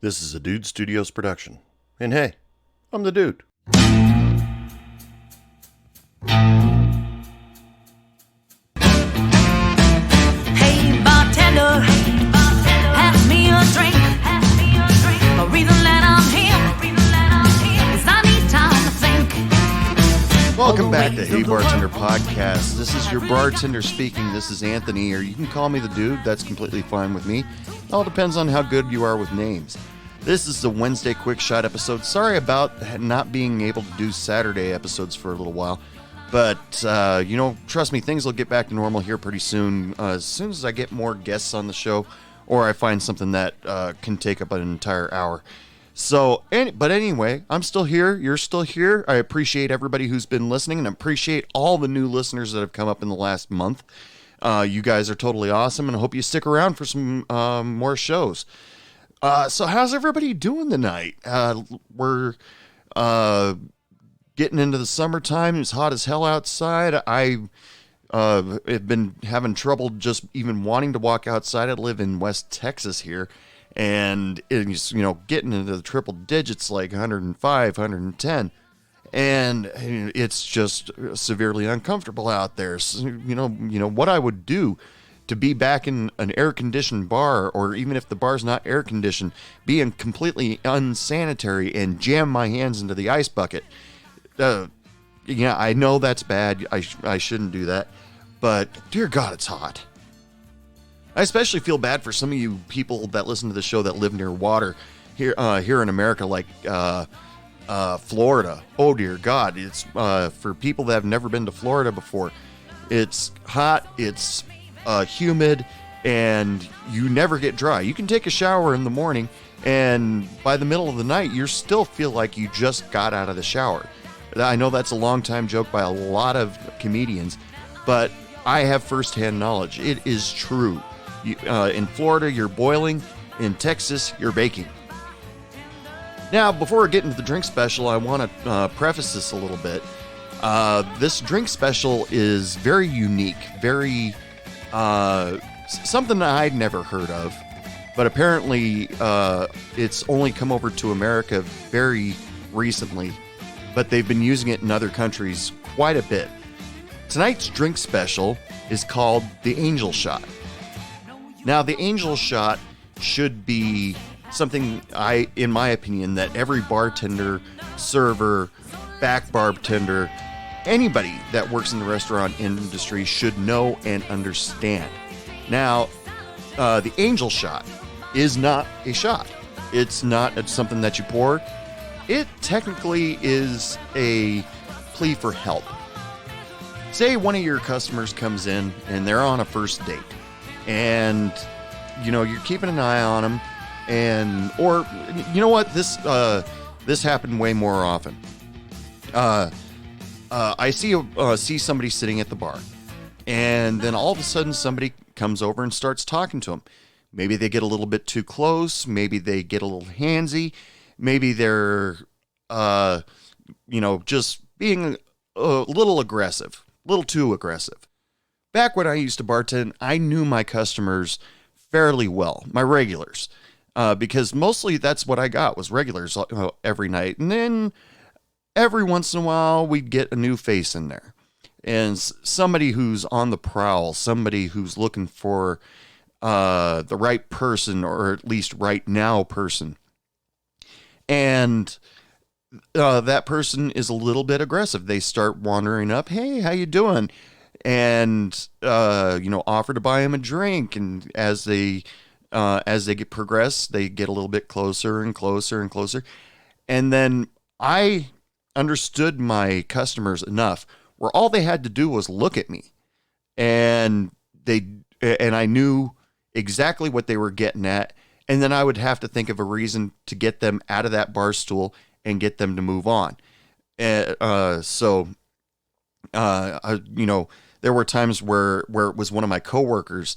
This is a Dude Studios production. And hey, I'm the dude. Hey bartender, pass me a drink. A reason that I'm here is I need time to think. Welcome back to Hey Bartender Podcast. This is your bartender speaking. This is Anthony, or you can call me the dude. That's completely fine with me. It all depends on how good you are with names. This is the Wednesday Quick Shot episode. Sorry about not being able to do Saturday episodes for a little while. But, trust me, things will get back to normal here pretty soon. As soon as I get more guests on the show, or I find something that can take up an entire hour. But anyway, I'm still here. You're still here. I appreciate everybody who's been listening, and I appreciate all the new listeners that have come up in the last month. You guys are totally awesome, and I hope you stick around for some more shows. So how's everybody doing tonight? We're getting into the summertime. It's hot as hell outside. I have been having trouble just even wanting to walk outside. I live in West Texas here, and it's, getting into the triple digits like 105, 110. And it's just severely uncomfortable out there. So, what I would do to be back in an air-conditioned bar, or even if the bar's not air-conditioned, being completely unsanitary and jam my hands into the ice bucket. I know that's bad. I shouldn't do that. But, dear God, it's hot. I especially feel bad for some of you people that listen to the show that live near water here in America, like Florida. Oh, dear God. It's for people that have never been to Florida before. It's hot. It's humid, and you never get dry. You can take a shower in the morning, and by the middle of the night, you still feel like you just got out of the shower. I know that's a long time joke by a lot of comedians, but I have firsthand knowledge. It is true. In Florida, you're boiling. In Texas, you're baking. Now, before I get into the drink special, I want to preface this a little bit. This drink special is very unique, very something that I'd never heard of, but apparently it's only come over to America very recently, but they've been using it in other countries quite a bit. Tonight's drink special is called the Angel Shot. Now, the Angel Shot should be something, in my opinion, that every bartender, server, back bartender, anybody that works in the restaurant industry should know and understand. Now, the Angel Shot is not a shot. It's not something that you pour. It technically is a plea for help. Say one of your customers comes in and they're on a first date, and you're keeping an eye on them, or this happened way more often. I see somebody sitting at the bar, and then all of a sudden somebody comes over and starts talking to them. Maybe they get a little bit too close. Maybe they get a little handsy. Maybe they're, just being a little aggressive, a little too aggressive. Back when I used to bartend, I knew my customers fairly well, my regulars, because mostly that's what I got was regulars every night. And then every once in a while, we'd get a new face in there, and somebody who's on the prowl, somebody who's looking for the right person, or at least right now person. And that person is a little bit aggressive. They start wandering up. Hey, how you doing? And offer to buy him a drink. And as they progress, they get a little bit closer and closer and closer. And then I understood my customers enough where all they had to do was look at me, and I knew exactly what they were getting at, and then I would have to think of a reason to get them out of that bar stool and get them to move on. There were times where it was one of my coworkers.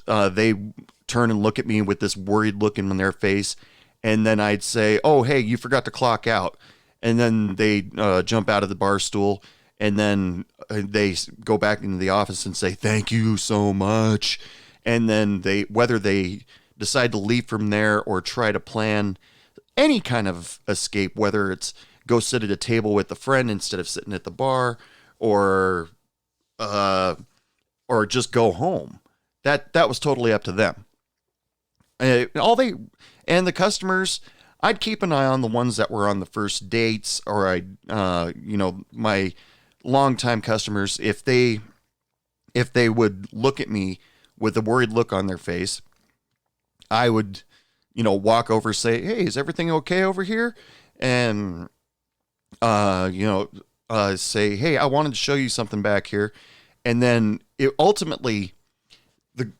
They turn and look at me with this worried look in their face, and then I'd say, "Oh, hey, you forgot to clock out." And then they jump out of the bar stool, and then they go back into the office and say, "Thank you so much." And then whether they decide to leave from there or try to plan any kind of escape, whether it's go sit at a table with a friend instead of sitting at the bar, or just go home. That was totally up to them. And the customers, I'd keep an eye on the ones that were on the first dates, or my longtime customers, if they would look at me with a worried look on their face, I would, walk over, say, "Hey, is everything okay over here?" And, say, "Hey, I wanted to show you something back here." And then ultimately,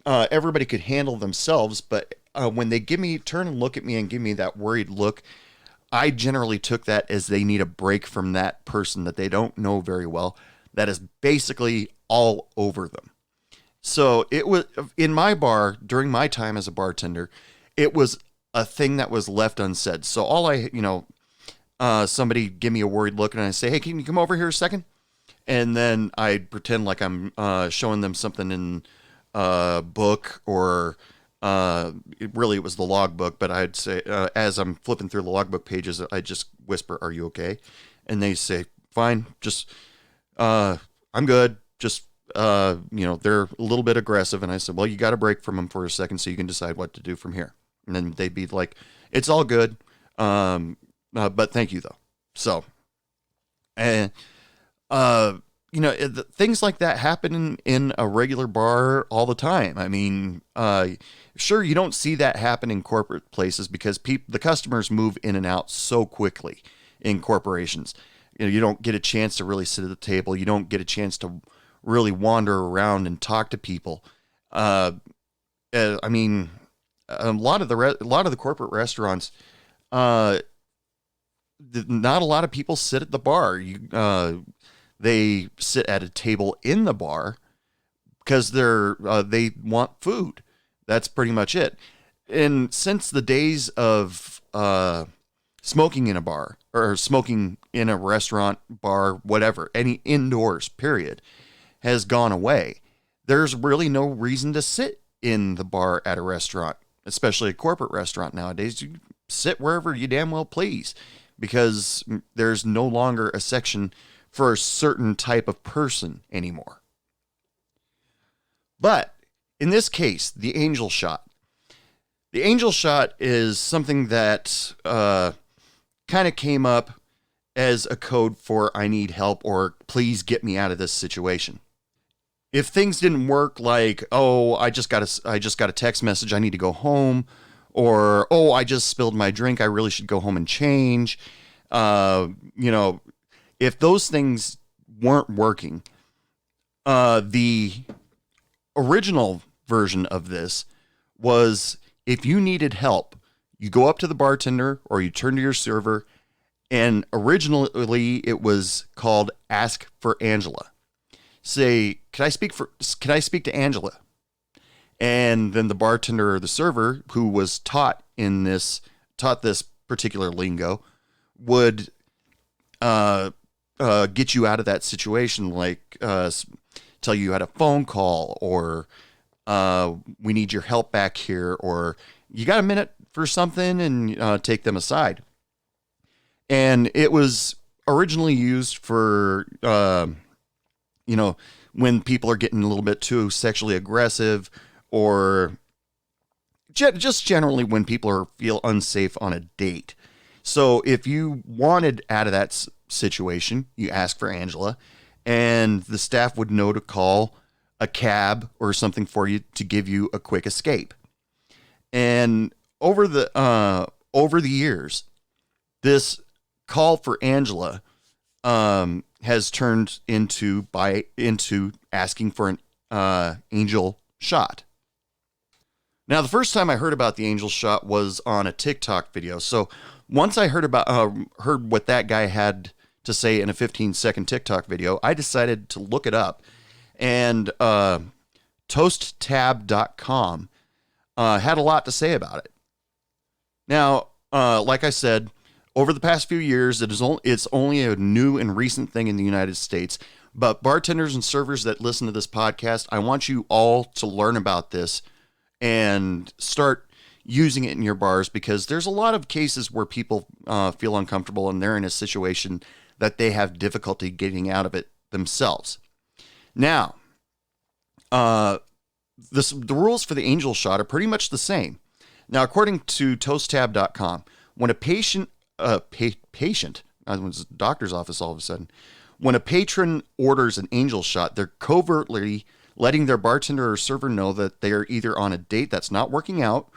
everybody could handle themselves. But when they turn and look at me and give me that worried look, I generally took that as they need a break from that person that they don't know very well, that is basically all over them. So it was, in my bar, during my time as a bartender, it was a thing that was left unsaid. So somebody give me a worried look and I say, "Hey, can you come over here a second?" And then I'd pretend like I'm showing them something in a book, or it was the logbook, but I'd say, as I'm flipping through the logbook pages, I just whisper, "Are you okay?" And they say, "Fine, just, I'm good. Just, they're a little bit aggressive." And I said, "Well, you got to break from them for a second so you can decide what to do from here." And then they'd be like, "It's all good. But thank you though." So, and, things like that happen in a regular bar all the time. I mean, sure, you don't see that happen in corporate places because the customers move in and out so quickly in corporations. You don't get a chance to really sit at the table. You don't get a chance to really wander around and talk to people. I mean, a lot of the corporate restaurants, not a lot of people sit at the bar. They sit at a table in the bar because they want food. That's pretty much it. And since the days of smoking in a bar, or smoking in a restaurant, bar, whatever, any indoors, period, has gone away, there's really no reason to sit in the bar at a restaurant, especially a corporate restaurant nowadays. You sit wherever you damn well please, because there's no longer a section for a certain type of person anymore. But in this case, the angel shot. The angel shot is something that kind of came up as a code for "I need help," or "Please get me out of this situation." If things didn't work, like, "Oh, I just got a text message, I need to go home," or, "Oh, I just spilled my drink, I really should go home and change," if those things weren't working, the original version of this was, if you needed help, you go up to the bartender or you turn to your server, and originally it was called "Ask for Angela." Say, can I speak to Angela?" And then the bartender or the server, who was taught this particular lingo, would get you out of that situation, like tell you had a phone call, or "We need your help back here," or "You got a minute for something," and take them aside. And it was originally used for, when people are getting a little bit too sexually aggressive, or just generally when people feel unsafe on a date. So if you wanted out of that situation, you ask for Angela, and the staff would know to call a cab or something for you to give you a quick escape. And over the years, this call for Angela has turned into asking for an angel shot. Now, the first time I heard about the angel shot was on a TikTok video. So once I heard what that guy had to say in a 15-second TikTok video, I decided to look it up. And toasttab.com had a lot to say about it. Now, like I said, over the past few years, it's only a new and recent thing in the United States. But bartenders and servers that listen to this podcast, I want you all to learn about this and start using it in your bars, because there's a lot of cases where people feel uncomfortable and they're in a situation that they have difficulty getting out of it themselves. Now, the rules for the angel shot are pretty much the same. Now, according to toasttab.com, when a patient, I was at the doctor's office all of a sudden, when a patron orders an angel shot, they're covertly letting their bartender or server know that they are either on a date that's not working out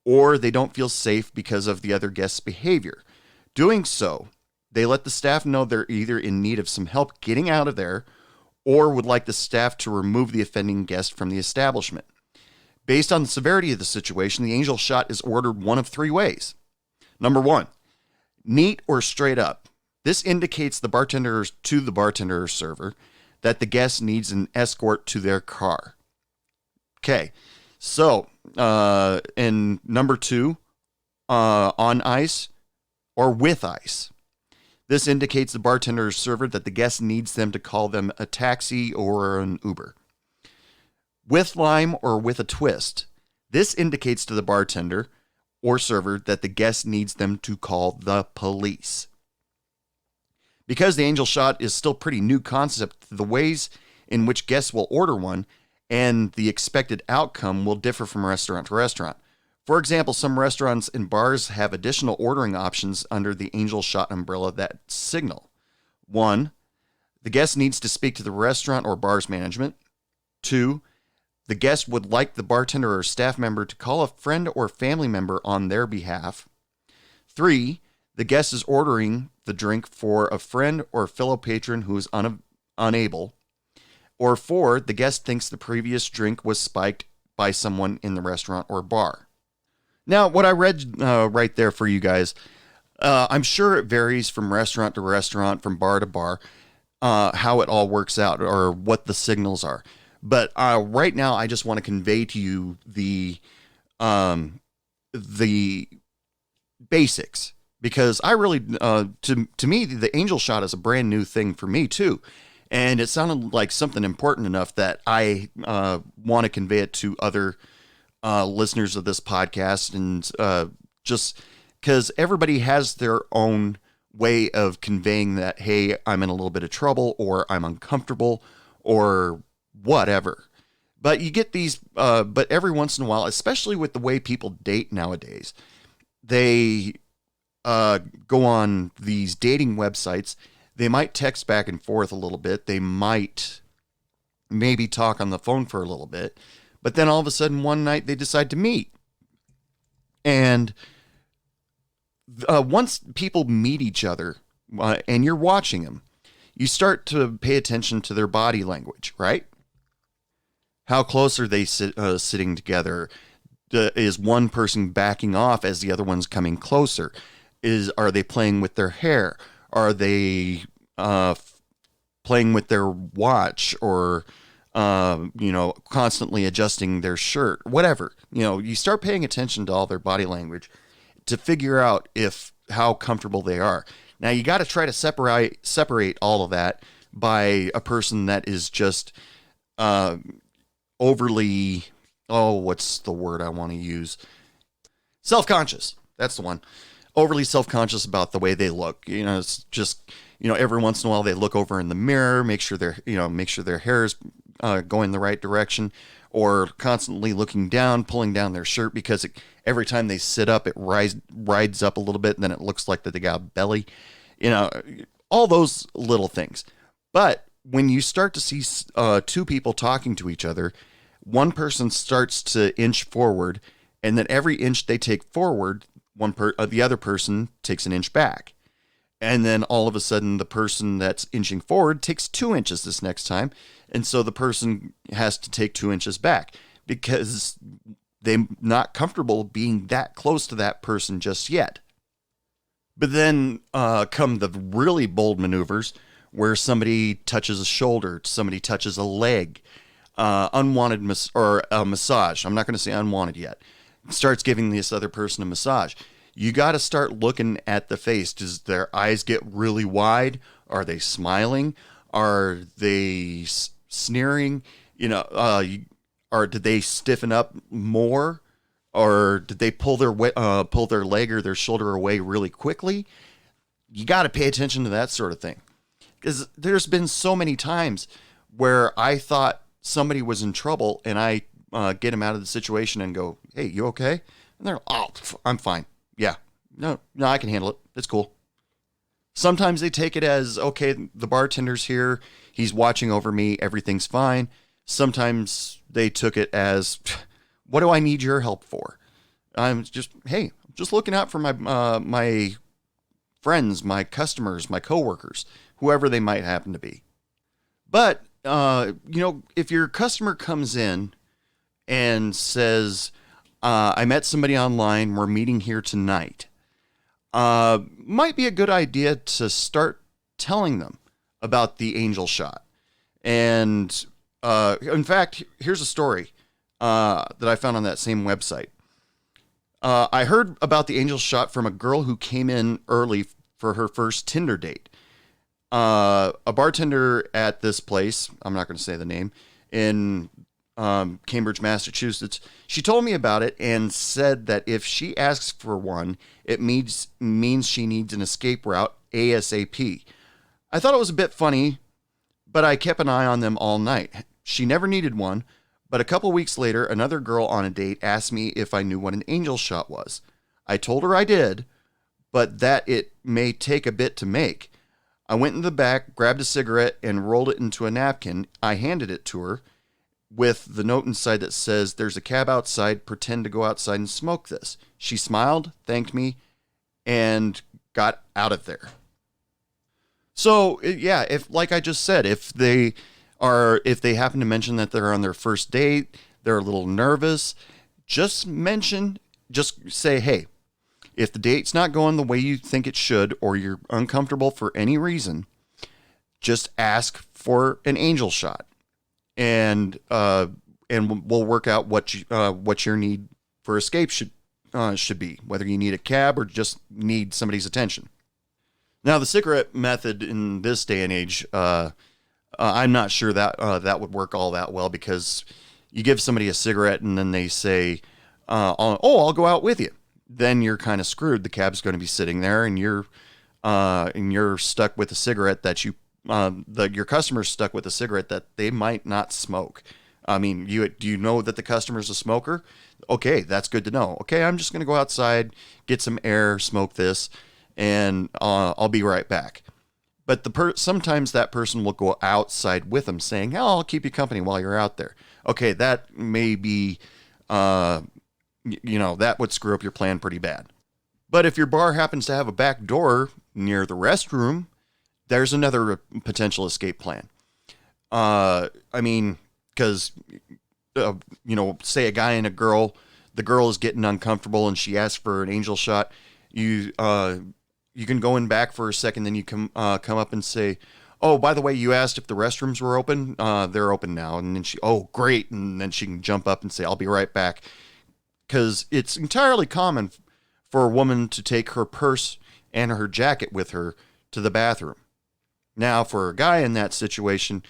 or they don't feel safe because of the other guest's behavior. Doing so, they let the staff know they're either in need of some help getting out of there or would like the staff to remove the offending guest from the establishment. Based on the severity of the situation, the angel shot is ordered one of three ways. Number one, neat or straight up. This indicates to the bartender or server that the guest needs an escort to their car. Okay, so, and number two, on ice or with ice. This indicates the bartender or server that the guest needs them to call them a taxi or an Uber. With lime or with a twist. This indicates to the bartender or server that the guest needs them to call the police. Because the angel shot is still pretty new concept, the ways in which guests will order one and the expected outcome will differ from restaurant to restaurant. For example, some restaurants and bars have additional ordering options under the angel shot umbrella that signal. 1. The guest needs to speak to the restaurant or bar's management. 2. The guest would like the bartender or staff member to call a friend or family member on their behalf. 3. The guest is ordering the drink for a friend or fellow patron who is unable. Or 4. The guest thinks the previous drink was spiked by someone in the restaurant or bar. Now, what I read right there for you guys, I'm sure it varies from restaurant to restaurant, from bar to bar, how it all works out or what the signals are. But right now, I just want to convey to you the basics, because I really, to me, the angel shot is a brand new thing for me too, and it sounded like something important enough that I want to convey it to other listeners of this podcast, and just because everybody has their own way of conveying that, hey, I'm in a little bit of trouble, or I'm uncomfortable, or whatever. But you get these, but every once in a while, especially with the way people date nowadays, they go on these dating websites. They might text back and forth a little bit. They might maybe talk on the phone for a little bit. But then all of a sudden one night they decide to meet. And once people meet each other and you're watching them, you start to pay attention to their body language, right? How close are they sitting together? Is one person backing off as the other one's coming closer? Are they playing with their hair? Are they playing with their watch, or constantly adjusting their shirt? Whatever. You start paying attention to all their body language to figure out how comfortable they are. Now you got to try to separate all of that by a person that is just overly, what's the word I want to use? Self-conscious. That's the one. Overly self-conscious about the way they look. It's just, every once in a while they look over in the mirror, make sure their hair is going the right direction, or constantly looking down, pulling down their shirt, because every time they sit up, it rides up a little bit, and then it looks like that they got a belly. All those little things. But when you start to see two people talking to each other, one person starts to inch forward, and then every inch they take forward, the other person takes an inch back. And then all of a sudden, the person that's inching forward takes 2 inches this next time. And so the person has to take 2 inches back because they're not comfortable being that close to that person just yet. But then come the really bold maneuvers where somebody touches a shoulder, somebody touches a leg, unwanted massage. I'm not going to say unwanted yet. Starts giving this other person a massage. You got to start looking at the face. Does their eyes get really wide? Are they smiling? Are they sneering? Or do they stiffen up more? or did they pull their leg or their shoulder away really quickly? You got to pay attention to that sort of thing, because there's been so many times where I thought somebody was in trouble, and I get them out of the situation and go, "Hey, you okay?" And they're, "Oh, I'm fine. Yeah, no, I can handle it. It's cool." Sometimes they take it as, okay, the bartender's here, he's watching over me, everything's fine. Sometimes they took it as, what do I need your help for? I'm just, hey, just looking out for my friends, my customers, my coworkers, whoever they might happen to be. But if your customer comes in and says, I met somebody online, we're meeting here tonight, might be a good idea to start telling them about the angel shot. And in fact, here's a story that I found on that same website. I heard about the angel shot from a girl who came in early for her first Tinder date. A bartender at this place, I'm not going to say the name, in Cambridge, Massachusetts, she told me about it and said that if she asks for one, it means she needs an escape route ASAP. I thought it was a bit funny, but I kept an eye on them all night. She never needed one, but a couple weeks later, another girl on a date asked me if I knew what an angel shot was. I told her I did, but that it may take a bit to make. I went in the back, grabbed a cigarette, and rolled it into a napkin. I handed it to her with the note inside that says, "There's a cab outside, pretend to go outside and smoke this." She smiled, thanked me, and got out of there. So, yeah, if, like I just said, if they happen to mention that they're on their first date, they're a little nervous, just say, "Hey, if the date's not going the way you think it should, or you're uncomfortable for any reason, just ask for an angel shot. And we'll work out what your need for escape should be, whether you need a cab or just need somebody's attention." Now, the cigarette method in this day and age, I'm not sure that that would work all that well, because you give somebody a cigarette and then they say, I'll go out with you." Then you're kind of screwed. The cab's going to be sitting there, and you're stuck with a cigarette that your customer's stuck with a cigarette that they might not smoke. I mean, do you know that the customer's a smoker? Okay, that's good to know. Okay, I'm just going to go outside, get some air, smoke this, and I'll be right back. But sometimes that person will go outside with them, saying, "Oh, I'll keep you company while you're out there." Okay, that may be, that would screw up your plan pretty bad. But if your bar happens to have a back door near the restroom, there's another potential escape plan. Because, say a guy and a girl, the girl is getting uncomfortable and she asks for an angel shot. You can go in back for a second, then you come up and say, "Oh, by the way, you asked if the restrooms were open. They're open now." And then "Oh, great." And then she can jump up and say, "I'll be right back." Because it's entirely common for a woman to take her purse and her jacket with her to the bathroom. Now, for a guy in that situation,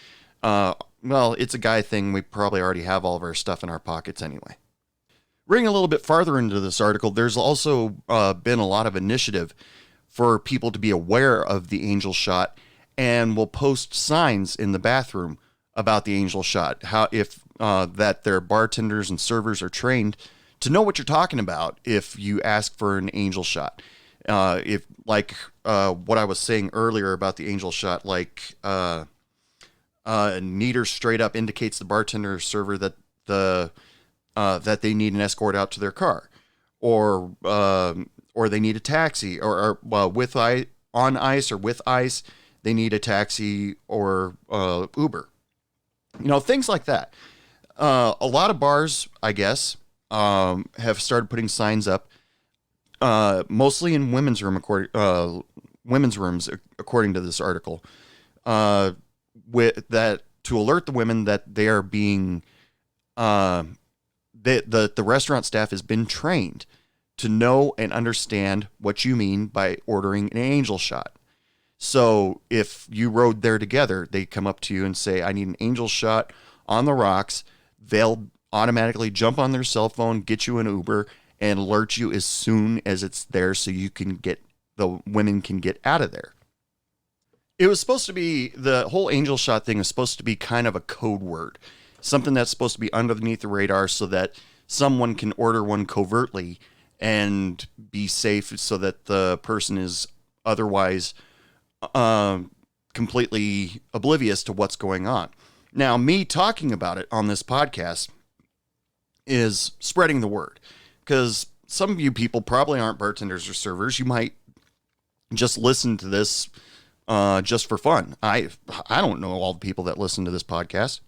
it's a guy thing. We probably already have all of our stuff in our pockets anyway. Reading a little bit farther into this article, there's also been a lot of initiative for people to be aware of the angel shot, and will post signs in the bathroom about the angel shot. That their bartenders and servers are trained to know what you're talking about if you ask for an angel shot. What I was saying earlier about the angel shot, neater straight up indicates the bartender or server that that they need an escort out to their car, or they need a taxi, or on ice or with ice, they need a taxi or Uber. Things like that. A lot of bars, I guess, have started putting signs up, mostly in women's rooms, according to this article, with that to alert the women that they are being, the restaurant staff has been trained to know and understand what you mean by ordering an angel shot. So if you rode there together, they come up to you and say, "I need an angel shot on the rocks." They'll automatically jump on their cell phone, get you an Uber, and alert you as soon as it's there so the women can get out of there. It was supposed to be, the whole angel shot thing was supposed to be kind of a code word, something that's supposed to be underneath the radar so that someone can order one covertly and be safe so that the person is otherwise completely oblivious to what's going on. Now, me talking about it on this podcast is spreading the word, because some of you people probably aren't bartenders or servers. You might just listen to this just for fun. I don't know all the people that listen to this podcast.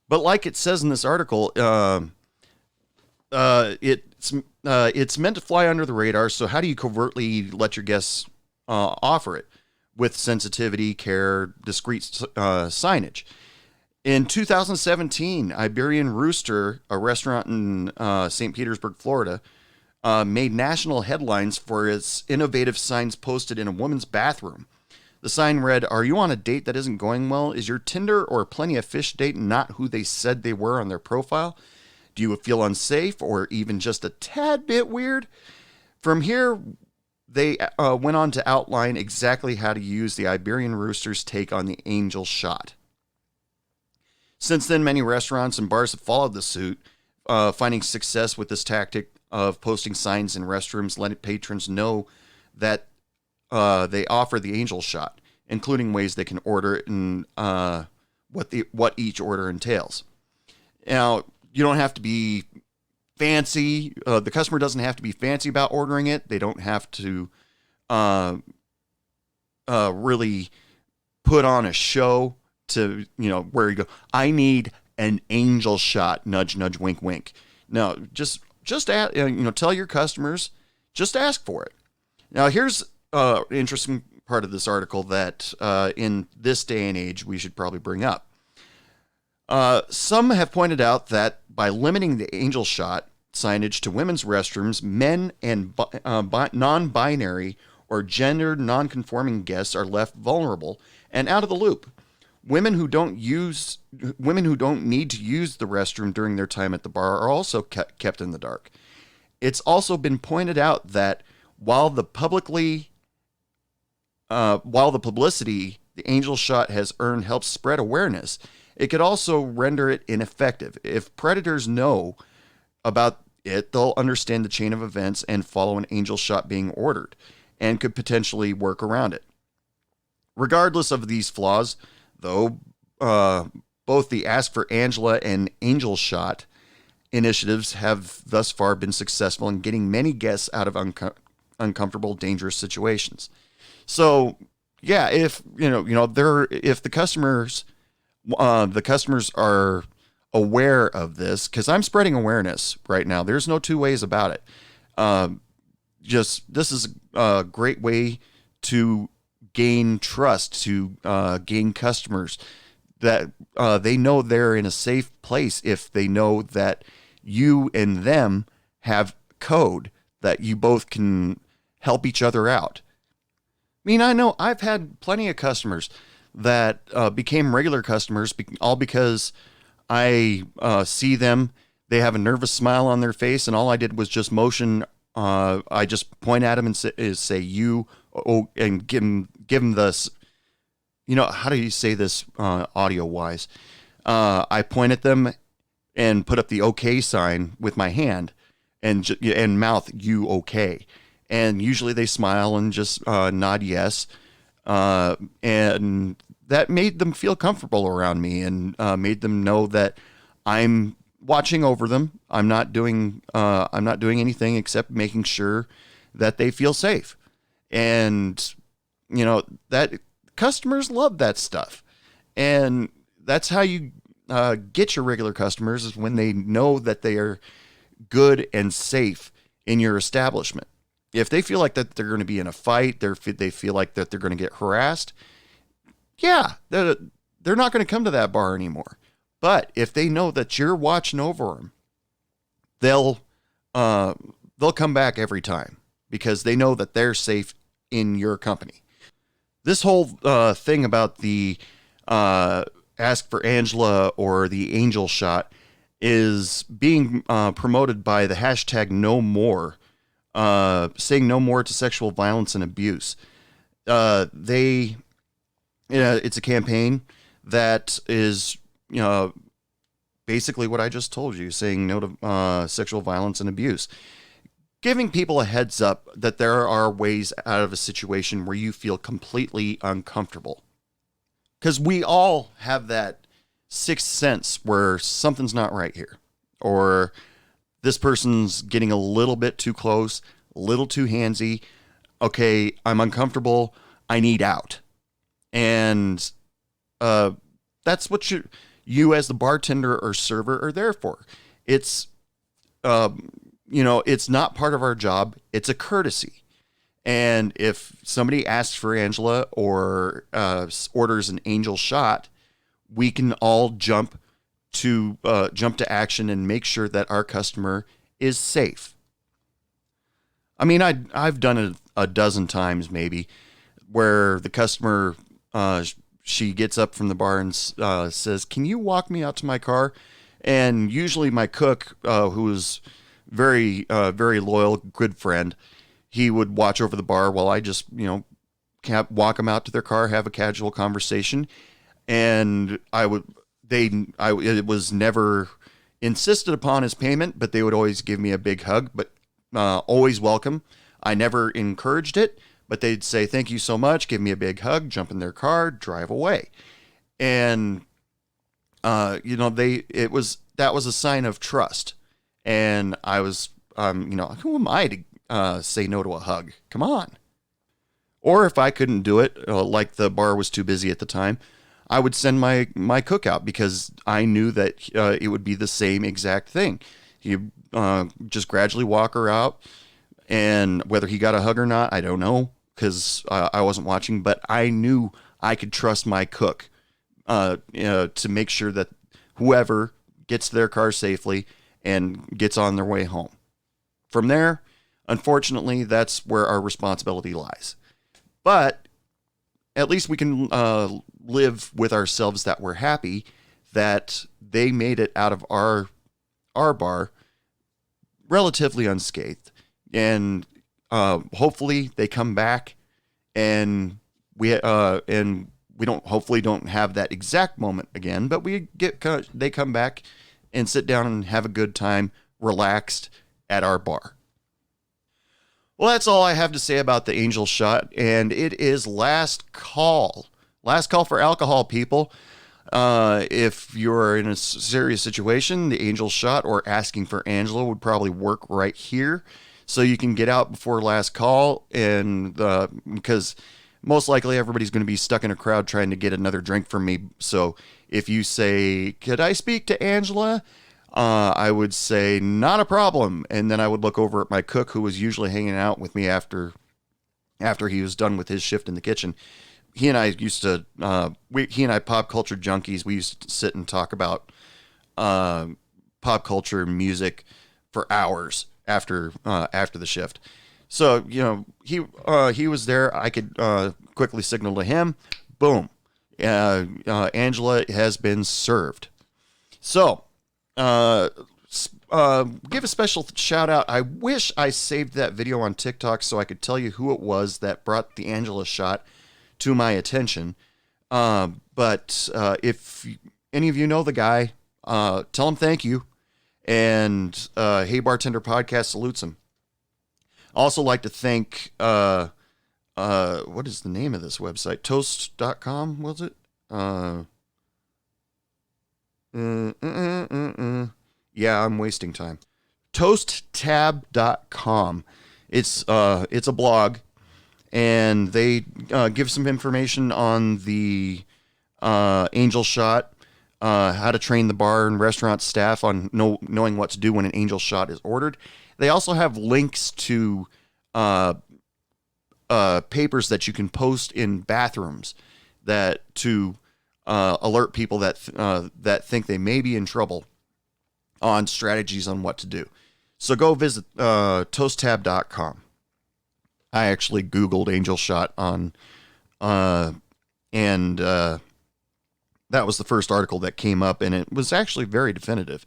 But like it says in this article, it's meant to fly under the radar. So how do you covertly let your guests offer it with sensitivity, care, discreet signage? In 2017, Iberian Rooster, a restaurant in St. Petersburg, Florida, made national headlines for its innovative signs posted in a woman's bathroom. The sign read, "Are you on a date that isn't going well? Is your Tinder or Plenty of Fish date not who they said they were on their profile? Do you feel unsafe or even just a tad bit weird?" From here, they went on to outline exactly how to use the Iberian Rooster's take on the angel shot. Since then, many restaurants and bars have followed the suit, finding success with this tactic of posting signs in restrooms, letting patrons know that they offer the angel shot, including ways they can order it and what each order entails. Now, you don't have to be fancy. The customer doesn't have to be fancy about ordering it. They don't have to really put on a show to, where you go, "I need an angel shot," nudge, nudge, wink, wink. No, just tell your customers, just ask for it. Now, here's an interesting part of this article that in this day and age we should probably bring up. Some have pointed out that by limiting the angel shot signage to women's restrooms, men and non-binary or gender non-conforming guests are left vulnerable and out of the loop. Women who don't need to use the restroom during their time at the bar are also kept in the dark. It's also been pointed out that while the publicity the angel shot has earned helps spread awareness, it could also render it ineffective. If predators know about it, they'll understand the chain of events and follow an angel shot being ordered, and could potentially work around it. Regardless of these flaws, though, both the Ask for Angela and Angel Shot initiatives have thus far been successful in getting many guests out of uncomfortable, dangerous situations. So, yeah, if if the customers are aware of this, because I'm spreading awareness right now. There's no two ways about it. This is a great way to gain trust, to gain customers, that they know they're in a safe place if they know that you and them have code that you both can help each other out. I mean, I know I've had plenty of customers that became regular customers all because I see them, they have a nervous smile on their face, and all I did was just motion. I just point at them and say you, and give them this. How do you say this audio wise? I point at them and put up the okay sign with my hand and mouth you okay. And usually they smile and just nod yes. And that made them feel comfortable around me and made them know that I'm watching over them. I'm not doing anything except making sure that they feel safe. And that customers love that stuff. And that's how you get your regular customers, is when they know that they are good and safe in your establishment. If they feel like that they're going to be in a fight, they feel like that they're going to get harassed, yeah, they're not going to come to that bar anymore. But if they know that you're watching over them, they'll come back every time because they know that they're safe in your company. This whole thing about the Ask for Angela or the Angel Shot is being promoted by the hashtag no more, saying no more to sexual violence and abuse. It's a campaign that is, basically what I just told you, saying no to sexual violence and abuse. Giving people a heads up that there are ways out of a situation where you feel completely uncomfortable. Because we all have that sixth sense where something's not right here. Or this person's getting a little bit too close, a little too handsy. Okay, I'm uncomfortable. I need out. And that's what you as the bartender or server are there for. It's, it's not part of our job. It's a courtesy. And if somebody asks for Angela or orders an Angel shot, we can all jump to action and make sure that our customer is safe. I mean, I've done it a dozen times maybe, where the customer she gets up from the bar and says, "Can you walk me out to my car?" And usually my cook, who is very loyal, good friend, he would watch over the bar while I just, walk them out to their car, have a casual conversation. And it was never insisted upon as payment, but they would always give me a big hug, but always welcome. I never encouraged it, but they'd say, "Thank you so much," give me a big hug, jump in their car, drive away. And, that was a sign of trust. And I was, who am I to say no to a hug? Come on. Or if I couldn't do it, like the bar was too busy at the time, I would send my cook out, because I knew that it would be the same exact thing. You just gradually walk her out, and whether he got a hug or not, I don't know, because I wasn't watching, but I knew I could trust my cook to make sure that whoever gets to their car safely and gets on their way home. From there, unfortunately, that's where our responsibility lies. But at least we can live with ourselves that we're happy that they made it out of our bar relatively unscathed. And hopefully they come back, and we don't have that exact moment again, but they come back and sit down and have a good time, relaxed at our bar. Well, that's all I have to say about the Angel shot, and it is last call. Last call for alcohol, people. If you're in a serious situation, the Angel shot or asking for Angela would probably work right here, so you can get out before last call, and because most likely everybody's going to be stuck in a crowd trying to get another drink from me. So if you say, "Could I speak to Angela?" I would say, "Not a problem." And then I would look over at my cook, who was usually hanging out with me after he was done with his shift in the kitchen. He and I used to, pop culture junkies, we used to sit and talk about pop culture music for hours after the shift. So, he was there. I could quickly signal to him. Boom. Angela has been served. So, give a special shout out. I wish I saved that video on TikTok so I could tell you who it was that brought the Angela shot to my attention. But if any of you know the guy, tell him thank you. And Hey Bartender Podcast salutes him. Also like to thank, what is the name of this website? Toast.com, was it? Yeah, I'm wasting time. Toasttab.com. It's a blog, and they give some information on the Angel shot, how to train the bar and restaurant staff on knowing what to do when an Angel shot is ordered. They also have links to papers that you can post in bathrooms to alert people that think they may be in trouble on strategies on what to do. So go visit toasttab.com. I actually Googled Angel shot and that was the first article that came up, and it was actually very definitive.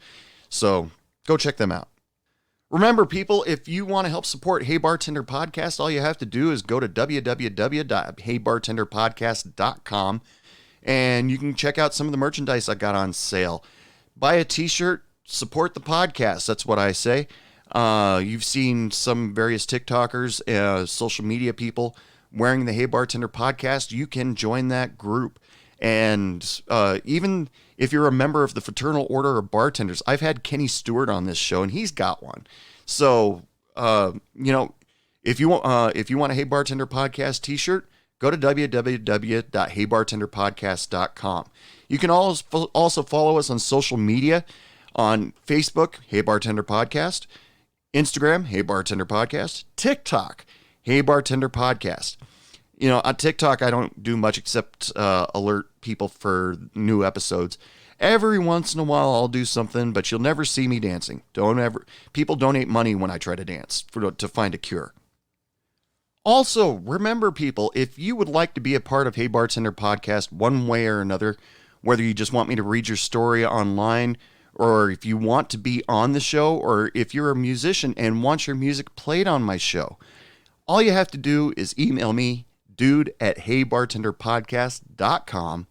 So go check them out. Remember, people, if you want to help support Hey Bartender Podcast, all you have to do is go to www.heybartenderpodcast.com, and you can check out some of the merchandise I got on sale. Buy a t-shirt, support the podcast. That's what I say. You've seen some various TikTokers, social media people wearing the Hey Bartender Podcast. You can join that group. And even if you're a member of the Fraternal Order of Bartenders, I've had Kenny Stewart on this show, and he's got one. So, if you want a Hey Bartender Podcast t-shirt, go to www.heybartenderpodcast.com. You can also follow us on social media on Facebook, Hey Bartender Podcast, Instagram, Hey Bartender Podcast, TikTok, Hey Bartender Podcast. On TikTok, I don't do much except alert people for new episodes. Every once in a while, I'll do something, but you'll never see me dancing. People donate money when I try to dance to find a cure. Also, remember, people, if you would like to be a part of Hey Bartender Podcast one way or another, whether you just want me to read your story online, or if you want to be on the show, or if you're a musician and want your music played on my show, all you have to do is email me, dude@heybartenderpodcast.com,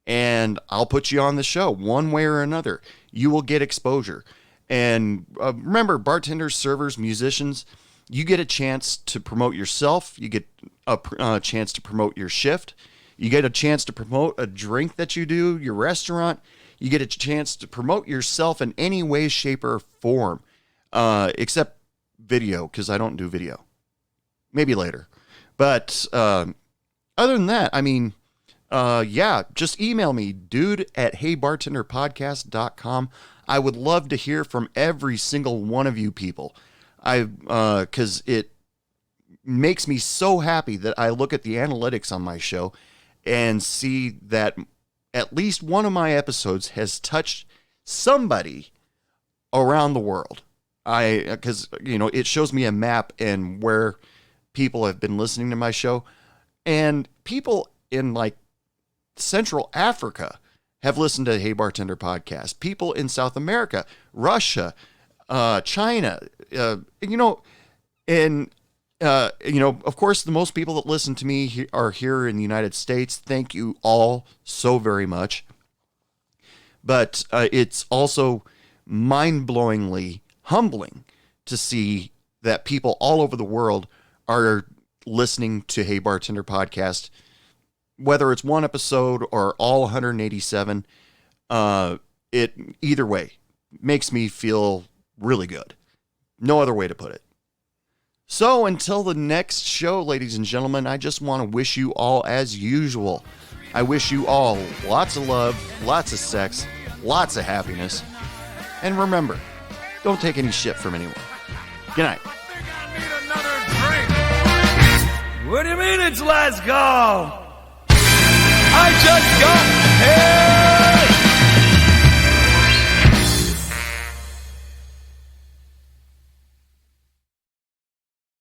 and I'll put you on the show one way or another. You will get exposure. And remember, bartenders, servers, musicians, you get a chance to promote yourself. You get a chance to promote your shift. You get a chance to promote a drink that you do, your restaurant. You get a chance to promote yourself in any way, shape, or form, except video, because I don't do video. Maybe later. But other than that, just email me, dude@heybartenderpodcast.com. I would love to hear from every single one of you people. Because it makes me so happy that I look at the analytics on my show and see that at least one of my episodes has touched somebody around the world. Because it shows me a map and where people have been listening to my show, and people in like Central Africa have listened to Hey Bartender Podcast. People in South America, Russia, China, of course, the most people that listen to me are here in the United States. Thank you all so very much. But it's also mind-blowingly humbling to see that people all over the world are listening to Hey Bartender Podcast, whether it's one episode or all 187. Either way makes me feel really good. No other way to put it. So until the next show, ladies and gentlemen, I just want to wish you all as usual. I wish you all lots of love, lots of sex, lots of happiness. And remember, don't take any shit from anyone. Good night. What do you mean it's last call? I just got here.